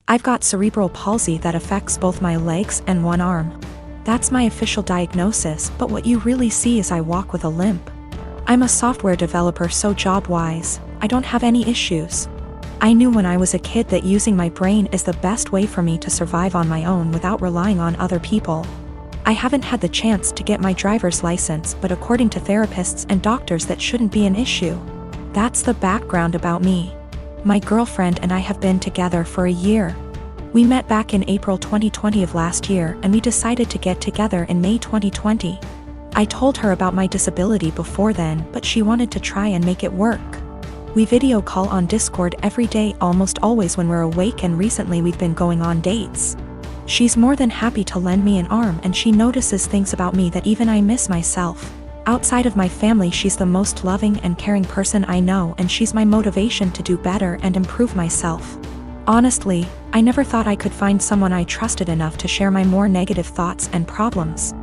I've got cerebral palsy that affects both my legs and one arm. That's my official diagnosis, but what you really see is I walk with a limp. I'm a software developer, so job-wise, I don't have any issues. I knew when I was a kid that using my brain is the best way for me to survive on my own without relying on other people. I haven't had the chance to get my driver's license, but according to therapists and doctors that shouldn't be an issue. That's the background about me. My girlfriend and I have been together for a year. We met back in April 2020 of last year, and we decided to get together in May 2020. I told her about my disability before then, but she wanted to try and make it work. We video call on Discord every day, almost always when we're awake, and recently we've been going on dates. She's more than happy to lend me an arm, and she notices things about me that even I miss myself. Outside of my family, she's the most loving and caring person I know, and she's my motivation to do better and improve myself. Honestly, I never thought I could find someone I trusted enough to share my more negative thoughts and problems.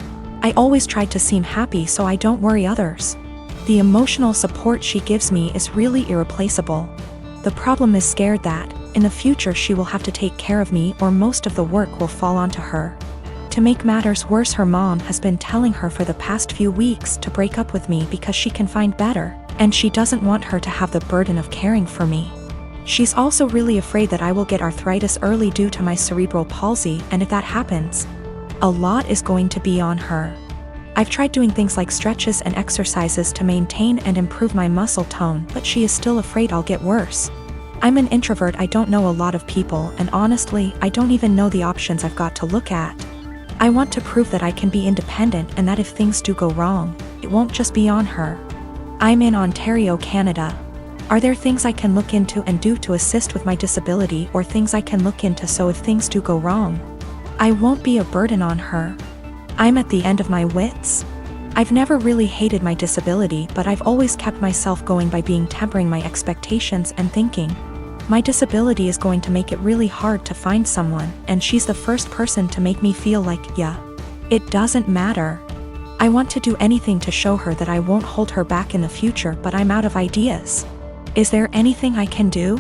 I always tried to seem happy so I don't worry others. The emotional support she gives me is really irreplaceable. The problem is scared that, in the future, she will have to take care of me, or most of the work will fall onto her. To make matters worse, her mom has been telling her for the past few weeks to break up with me because she can find better, and she doesn't want her to have the burden of caring for me. She's also really afraid that I will get arthritis early due to my cerebral palsy, and if that happens, a lot is going to be on her. I've tried doing things like stretches and exercises to maintain and improve my muscle tone, but she is still afraid I'll get worse. I'm an introvert, I don't know a lot of people, and honestly, I don't even know the options I've got to look at. I want to prove that I can be independent and that if things do go wrong, it won't just be on her. I'm in Ontario, Canada. Are there things I can look into and do to assist with my disability, or things I can look into so if things do go wrong, I won't be a burden on her? I'm at the end of my wits. I've never really hated my disability, but I've always kept myself going by tempering my expectations and thinking, my disability is going to make it really hard to find someone, and she's the first person to make me feel like, yeah, it doesn't matter. I want to do anything to show her that I won't hold her back in the future, but I'm out of ideas. Is there anything I can do?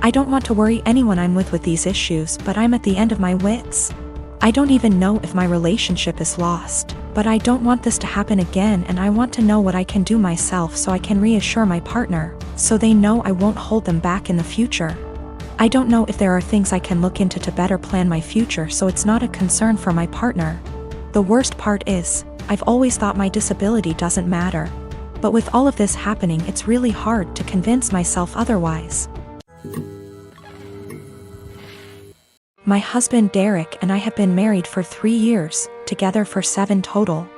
I don't want to worry anyone I'm with these issues, but I'm at the end of my wits. I don't even know if my relationship is lost, but I don't want this to happen again, and I want to know what I can do myself so I can reassure my partner, so they know I won't hold them back in the future. I don't know if there are things I can look into to better plan my future so it's not a concern for my partner. The worst part is, I've always thought my disability doesn't matter. But with all of this happening, it's really hard to convince myself otherwise. My husband Derek and I have been married for 3 years, together for 7 total.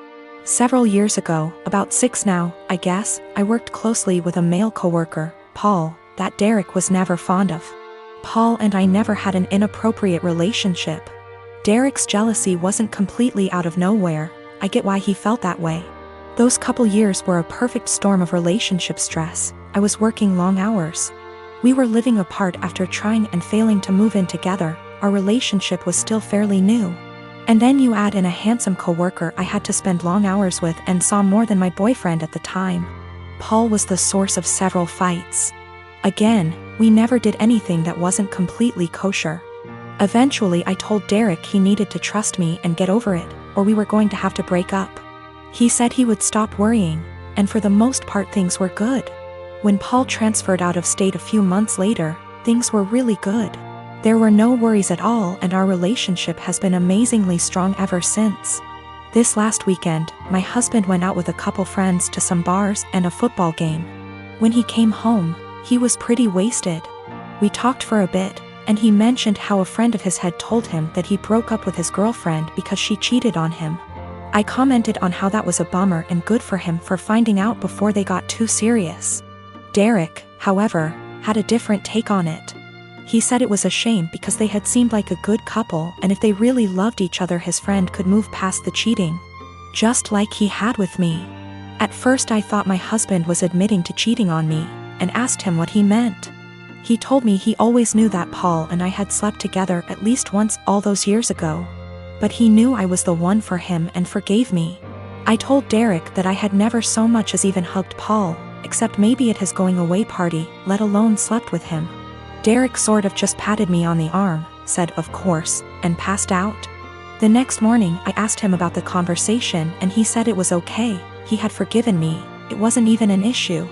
Several years ago, about 6 now, I guess, I worked closely with a male coworker, Paul, that Derek was never fond of. Paul and I never had an inappropriate relationship. Derek's jealousy wasn't completely out of nowhere. I get why he felt that way. Those couple years were a perfect storm of relationship stress. I was working long hours. We were living apart after trying and failing to move in together. Our relationship was still fairly new. And then you add in a handsome coworker I had to spend long hours with and saw more than my boyfriend at the time. Paul was the source of several fights. Again, we never did anything that wasn't completely kosher. Eventually I told Derek he needed to trust me and get over it, or we were going to have to break up. He said he would stop worrying, and for the most part things were good. When Paul transferred out of state a few months later, things were really good. There were no worries at all, and our relationship has been amazingly strong ever since. This last weekend, my husband went out with a couple friends to some bars and a football game. When he came home, he was pretty wasted. We talked for a bit, and he mentioned how a friend of his had told him that he broke up with his girlfriend because she cheated on him. I commented on how that was a bummer and good for him for finding out before they got too serious. Derek, however, had a different take on it. He said it was a shame because they had seemed like a good couple, and if they really loved each other, his friend could move past the cheating. Just like he had with me. At first I thought my husband was admitting to cheating on me, and asked him what he meant. He told me he always knew that Paul and I had slept together at least once all those years ago. But he knew I was the one for him and forgave me. I told Derek that I had never so much as even hugged Paul, except maybe at his going away party, let alone slept with him. Derek sort of just patted me on the arm, said of course, and passed out. The next morning I asked him about the conversation and he said it was okay, he had forgiven me, it wasn't even an issue.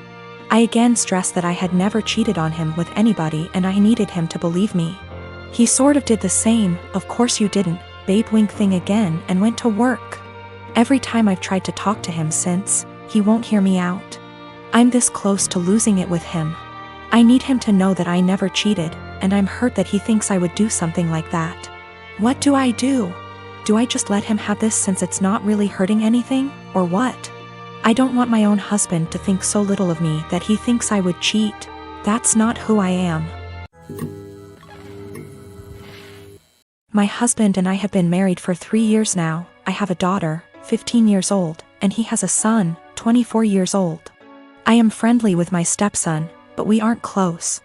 I again stressed that I had never cheated on him with anybody and I needed him to believe me. He sort of did the same, of course you didn't, babe wink thing again and went to work. Every time I've tried to talk to him since, he won't hear me out. I'm this close to losing it with him. I need him to know that I never cheated, and I'm hurt that he thinks I would do something like that. What do I do? Do I just let him have this since it's not really hurting anything, or what? I don't want my own husband to think so little of me that he thinks I would cheat. That's not who I am. My husband and I have been married for 3 years now. I have a daughter, 15 years old, and he has a son, 24 years old. I am friendly with my stepson, but we aren't close.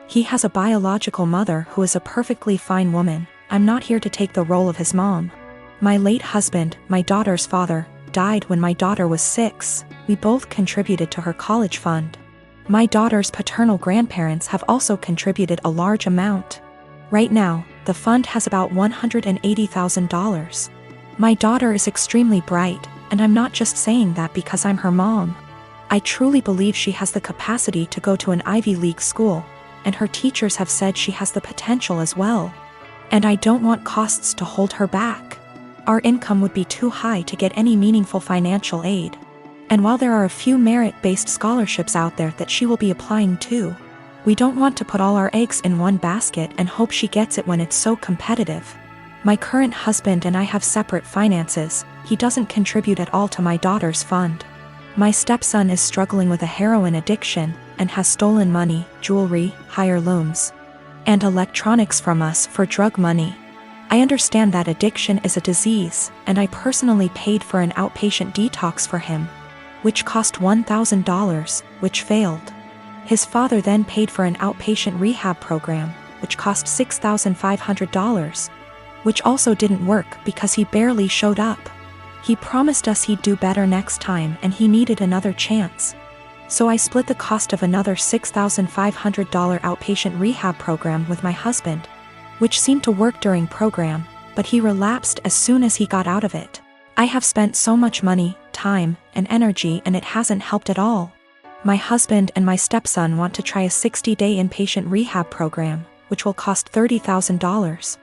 He has a biological mother who is a perfectly fine woman. I'm not here to take the role of his mom. My late husband, my daughter's father, died when my daughter was 6. We both contributed to her college fund. My daughter's paternal grandparents have also contributed a large amount. Right now, the fund has about $180,000. My daughter is extremely bright, and I'm not just saying that because I'm her mom. I truly believe she has the capacity to go to an Ivy League school, and her teachers have said she has the potential as well. And I don't want costs to hold her back. Our income would be too high to get any meaningful financial aid. And while there are a few merit-based scholarships out there that she will be applying to, we don't want to put all our eggs in one basket and hope she gets it when it's so competitive. My current husband and I have separate finances. He doesn't contribute at all to my daughter's fund. My stepson is struggling with a heroin addiction and has stolen money, jewelry, higher loans, and electronics from us for drug money. I understand that addiction is a disease, and I personally paid for an outpatient detox for him, which cost $1,000, which failed. His father then paid for an outpatient rehab program, which cost $6,500, which also didn't work because he barely showed up. He promised us he'd do better next time and he needed another chance. So I split the cost of another $6,500 outpatient rehab program with my husband, which seemed to work during program, but he relapsed as soon as he got out of it. I have spent so much money, time, and energy and it hasn't helped at all. My husband and my stepson want to try a 60-day inpatient rehab program, which will cost $30,000.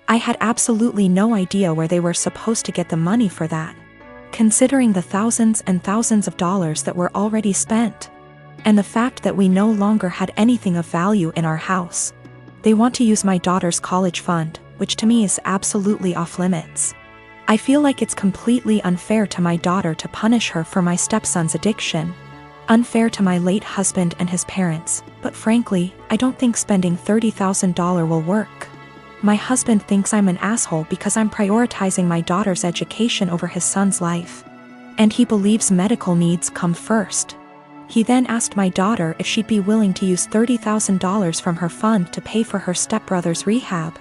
I had absolutely no idea where they were supposed to get the money for that, considering the thousands and thousands of dollars that were already spent, and the fact that we no longer had anything of value in our house. They want to use my daughter's college fund, which to me is absolutely off limits. I feel like it's completely unfair to my daughter to punish her for my stepson's addiction. Unfair to my late husband and his parents, but frankly, I don't think spending $30,000 will work. My husband thinks I'm an asshole because I'm prioritizing my daughter's education over his son's life. And he believes medical needs come first. He then asked my daughter if she'd be willing to use $30,000 from her fund to pay for her stepbrother's rehab.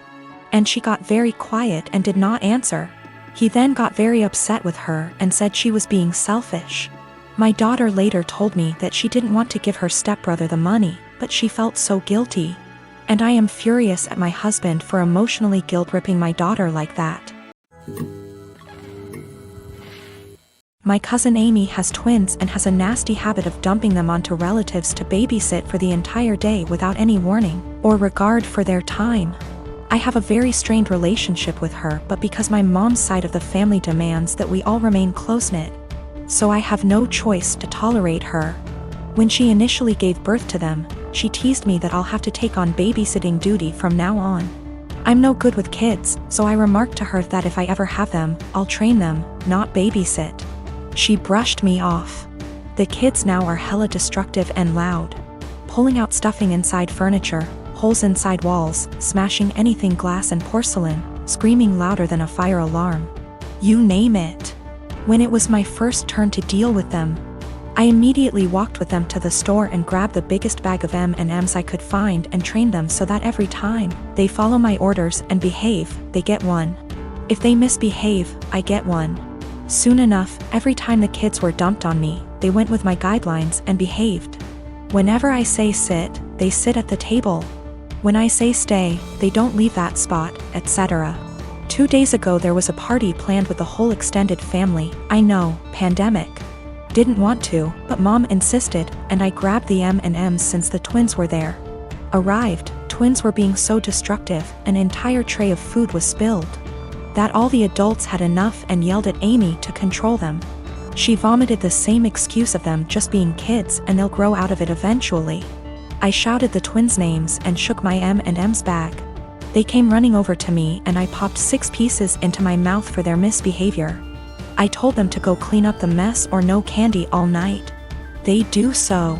And she got very quiet and did not answer. He then got very upset with her and said she was being selfish. My daughter later told me that she didn't want to give her stepbrother the money, but she felt so guilty. And I am furious at my husband for emotionally guilt-tripping my daughter like that. My cousin Amy has twins and has a nasty habit of dumping them onto relatives to babysit for the entire day without any warning or regard for their time. I have a very strained relationship with her, but because my mom's side of the family demands that we all remain close-knit, so I have no choice to tolerate her. When she initially gave birth to them, she teased me that I'll have to take on babysitting duty from now on. I'm no good with kids, so I remarked to her that if I ever have them, I'll train them, not babysit. She brushed me off. The kids now are hella destructive and loud, pulling out stuffing inside furniture, holes inside walls, smashing anything glass and porcelain, screaming louder than a fire alarm. You name it. When it was my first turn to deal with them, I immediately walked with them to the store and grabbed the biggest bag of M&Ms I could find and trained them so that every time they follow my orders and behave, they get one. If they misbehave, I get one. Soon enough, every time the kids were dumped on me, they went with my guidelines and behaved. Whenever I say sit, they sit at the table. When I say stay, they don't leave that spot, etc. 2 days ago there was a party planned with the whole extended family. I know, pandemic. Didn't want to, but mom insisted, and I grabbed the M&Ms since the twins were there. Arrived, twins were being so destructive, an entire tray of food was spilled. That all the adults had enough and yelled at Amy to control them. She vomited the same excuse of them just being kids and they'll grow out of it eventually. I shouted the twins' names and shook my M&Ms bag. They came running over to me and I popped 6 pieces into my mouth for their misbehavior. I told them to go clean up the mess or no candy all night. They do so.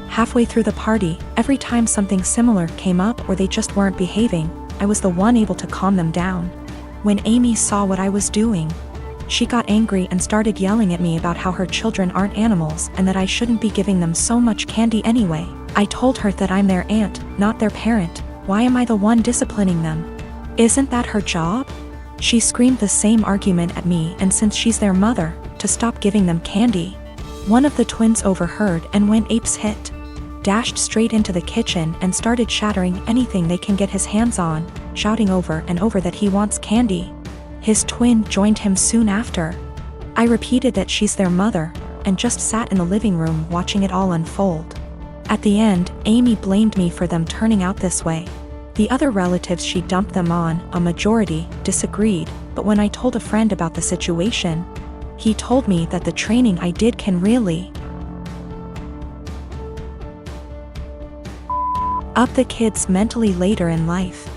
Halfway through the party, every time something similar came up or they just weren't behaving, I was the one able to calm them down. When Amy saw what I was doing, she got angry and started yelling at me about how her children aren't animals and that I shouldn't be giving them so much candy anyway. I told her that I'm their aunt, not their parent. Why am I the one disciplining them? Isn't that her job? She screamed the same argument at me, and since she's their mother, to stop giving them candy. One of the twins overheard and went apes hit. Dashed straight into the kitchen and started shattering anything they can get his hands on, shouting over and over that he wants candy. His twin joined him soon after. I repeated that she's their mother, and just sat in the living room watching it all unfold. At the end, Amy blamed me for them turning out this way. The other relatives she dumped them on, a majority, disagreed, but when I told a friend about the situation, he told me that the training I did can really up the kids mentally later in life.